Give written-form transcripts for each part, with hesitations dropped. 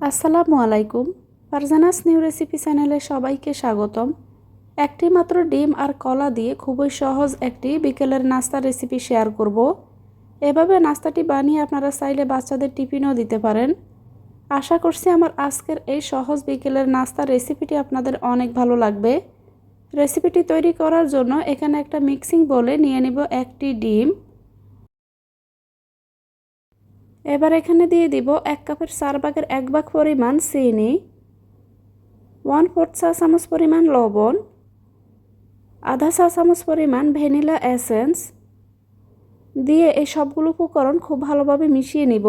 আসসালামু আলাইকুম। Farzana's new recipe চ্যানেলে সবাইকে স্বাগতম। একটি মাত্র ডিম আর কলা দিয়ে খুবই সহজ একটি বিকেলের নাস্তার রেসিপি শেয়ার করব। এভাবে নাস্তাটি বানিয়ে আপনারা চাইলে বাচ্চাদের টিফিনও দিতে পারেন। আশা করছি আমার আজকের এই সহজ বিকেলের নাস্তার রেসিপিটি আপনাদের অনেক ভালো লাগবে। রেসিপিটি তৈরি করার জন্য এখানে একটা মিক্সিং বোলে নিয়ে নিব একটি ডিম। এবার এখানে দিয়ে দিব 1 কাপের 4 ভাগের 1 ভাগ পরিমাণ চিনি, 1/4 চা চামচ পরিমাণ লবণ, আধা চা চামচ পরিমাণ ভ্যানিলা এসেন্স দিয়ে এই সবগুলো উপকরণ খুব ভালোভাবে মিশিয়ে নিব।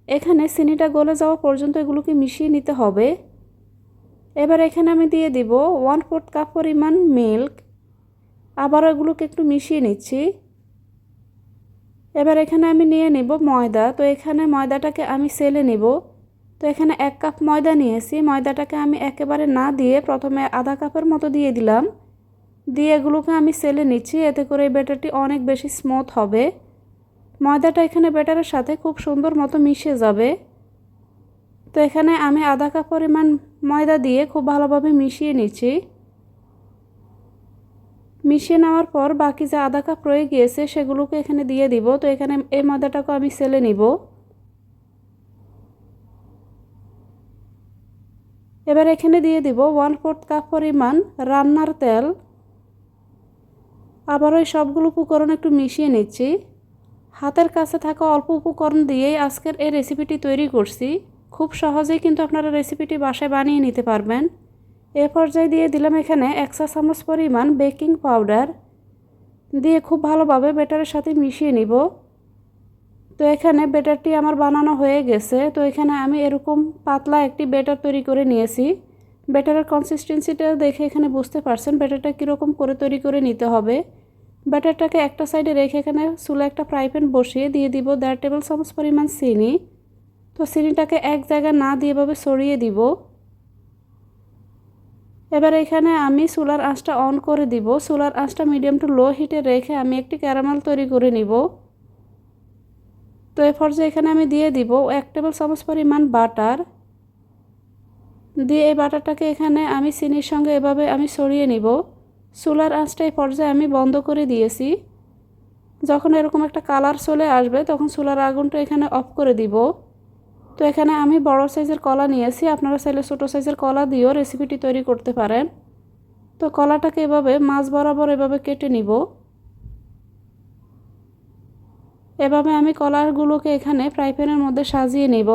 এখানে চিনিটা গলে যাওয়া পর্যন্ত এগুলোকে মিশিয়ে নিতে হবে। এবার এখানে আমি দিয়ে দিব 1/4 কাপ পরিমাণ মিল্ক। আবার এগুলোকে একটু মিশিয়ে নিচ্ছি। এবার এখানে আমি নিয়ে নেব ময়দা। তো এখানে ময়দাটাকে আমি সেলে নেব। তো এখানে 1 কাপ ময়দা নিয়েছি। ময়দাটাকে আমি একেবারে না দিয়ে প্রথমে আধা কাপের মতো দিয়ে দিলাম। দিয়ে এগুলোকে আমি সেলে নিচ্ছি, এতে করে এই ব্যাটারটি অনেক বেশি স্মুথ হবে। ময়দাটা এখানে ব্যাটারের সাথে খুব সুন্দর মতো মিশে যাবে। তো এখানে আমি আধা কাপ পরিমাণ ময়দা দিয়ে খুব ভালোভাবে মিশিয়ে নিচ্ছি। মিশিয়ে নেওয়ার পর বাকি যে আধা কাপ রয়ে গিয়েছে সেগুলোকে এখানে দিয়ে দিব। তো এখানে এই ময়দাটাকে আমি সেলে নিব। এবার এখানে দিয়ে দিব 1/4 কাপ পরিমাণ রান্নার তেল। আবারও এই সবগুলো উপকরণ একটু মিশিয়ে নিচ্ছি। হাতের কাছে থাকা অল্প উপকরণ দিয়েই আজকের এই রেসিপিটি তৈরি করছি। খুব সহজেই কিন্তু আপনারা রেসিপিটি বাসায় বানিয়ে নিতে পারবেন। এ পর্যায়ে দিয়ে দিলাম এখানে 1 চা চামচ পরিমাণ বেকিং পাউডার দিয়ে খুব ভালোভাবে ব্যাটারের সাথে মিশিয়ে নিব। তো এখানে ব্যাটারটি আমার বানানো হয়ে গেছে। তো এখানে আমি এরকম পাতলা একটি ব্যাটার তৈরি করে নিয়েছি। ব্যাটারের কনসিস্টেন্সিটা দেখে এখানে বুঝতে পারছেন ব্যাটারটা কীরকম করে তৈরি করে নিতে হবে। ব্যাটারটাকে একটা সাইডে রেখে এখানে চুলে একটা ফ্রাই প্যান বসিয়ে দিয়ে দিব 1.5 টেবিল চামচ পরিমাণ চিনি। তো চিনিটাকে এক জায়গায় না দিয়ে এভাবে ছড়িয়ে দিব। এবার এখানে আমি চুলার আঁচটা অন করে দিব। চুলার আঁচটা মিডিয়াম টু লো হিটে রেখে আমি একটি ক্যারামেল তৈরি করে নিব। তো এ পর্যায়ে এখানে আমি দিয়ে দিব 1 টেবিল চামচ পরিমাণ বাটার দিয়ে এই বাটারটাকে এখানে আমি চিনির সঙ্গে এভাবে আমি ছড়িয়ে নিব। চুলার আঁচটা এই পর্যায়ে আমি বন্ধ করে দিয়েছি। যখন এরকম একটা কালার চলে আসবে তখন চুলার আগুনটা এখানে অফ করে দিব। তো এখানে আমি বড় সাইজের কলা নিয়েছি, আপনারা চাইলে ছোটো সাইজের কলা দিয়েও রেসিপিটি তৈরি করতে পারেন। তো কলাটাকে এভাবে মাঝ বরাবর এভাবে কেটে নিব। এভাবে আমি কলাগুলোকে এখানে ফ্রাই প্যানের মধ্যে সাজিয়ে নিব।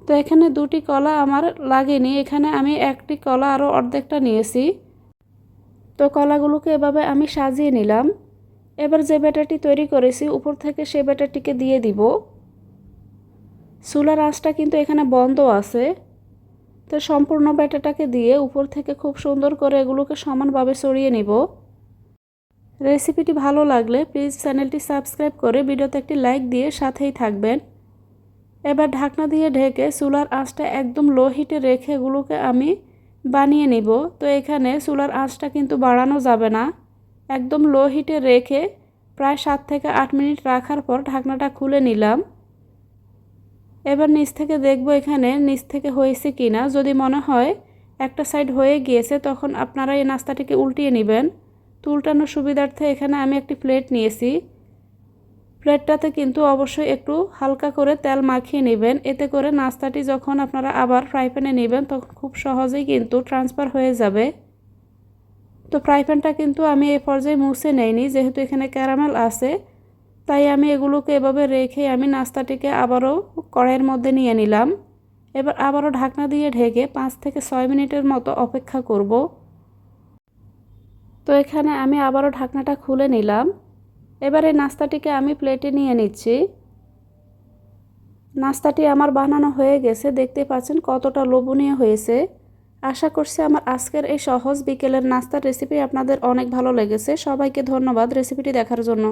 তো এখানে দুটি কলা আমার লাগেনি, এখানে আমি একটি কলা আরও অর্ধেকটা নিয়েছি। তো কলাগুলোকে এভাবে আমি সাজিয়ে নিলাম। এবার যে ব্যাটারটি তৈরি করেছি উপর থেকে সেই ব্যাটারটিকে দিয়ে দিব। চুলার আঁচটা কিন্তু এখানে বন্ধ আছে। তো সম্পূর্ণ ব্যাটারটাকে দিয়ে উপর থেকে খুব সুন্দর করে এগুলোকে সমানভাবে ছড়িয়ে নিব। রেসিপিটি ভালো লাগলে প্লিজ চ্যানেলটি সাবস্ক্রাইব করে ভিডিওতে একটি লাইক দিয়ে সাথেই থাকবেন। এবার ঢাকনা দিয়ে ঢেকে চুলার আঁচটা একদম লো হিটে রেখে এগুলোকে আমি বানিয়ে নিব। তো এখানে চুলার আঁচটা কিন্তু বাড়ানো যাবে না, একদম লো হিটে রেখে প্রায় 7 থেকে 8 মিনিট রাখার পর ঢাকনাটা খুলে নিলাম। এবার নিচ থেকে দেখব এখানে নিচ থেকে হয়েছে কিনা। যদি মনে হয় একটা সাইড হয়ে গিয়েছে তখন আপনারা এই নাস্তাটিকে উল্টিয়ে নেবেন। তো উল্টানোর সুবিধার্থে এখানে আমি একটি প্লেট নিয়েছি। প্লেটটাতে কিন্তু অবশ্যই একটু হালকা করে তেল মাখিয়ে নেবেন, এতে করে নাস্তাটি যখন আপনারা আবার ফ্রাই প্যানে নেবেন তখন খুব সহজেই কিন্তু ট্রান্সফার হয়ে যাবে। তো ফ্রাই প্যানটা কিন্তু আমি এই পর্যায়ে মুছে নেইনি, যেহেতু এখানে ক্যারামেল আছে তাই আমি এগুলোকে এভাবে রেখে আমি নাস্তাটিকে আবারও কড়াইয়ের মধ্যে নিয়ে নিলাম। এবার আবারও ঢাকনা দিয়ে ঢেকে 5 থেকে 6 মিনিটের মতো অপেক্ষা করব। তো এখানে আমি আবারও ঢাকনাটা খুলে নিলাম। এবার এই নাস্তাটিকে আমি প্লেটে নিয়ে নিচ্ছি। নাস্তাটি আমার বানানো হয়ে গেছে, দেখতে পাচ্ছেন কতটা লোভনীয় হয়েছে। আশা করছি আমার আজকের এই সহজ বিকেলের নাস্তার রেসিপি আপনাদের অনেক ভালো লেগেছে। সবাইকে ধন্যবাদ রেসিপিটি দেখার জন্য।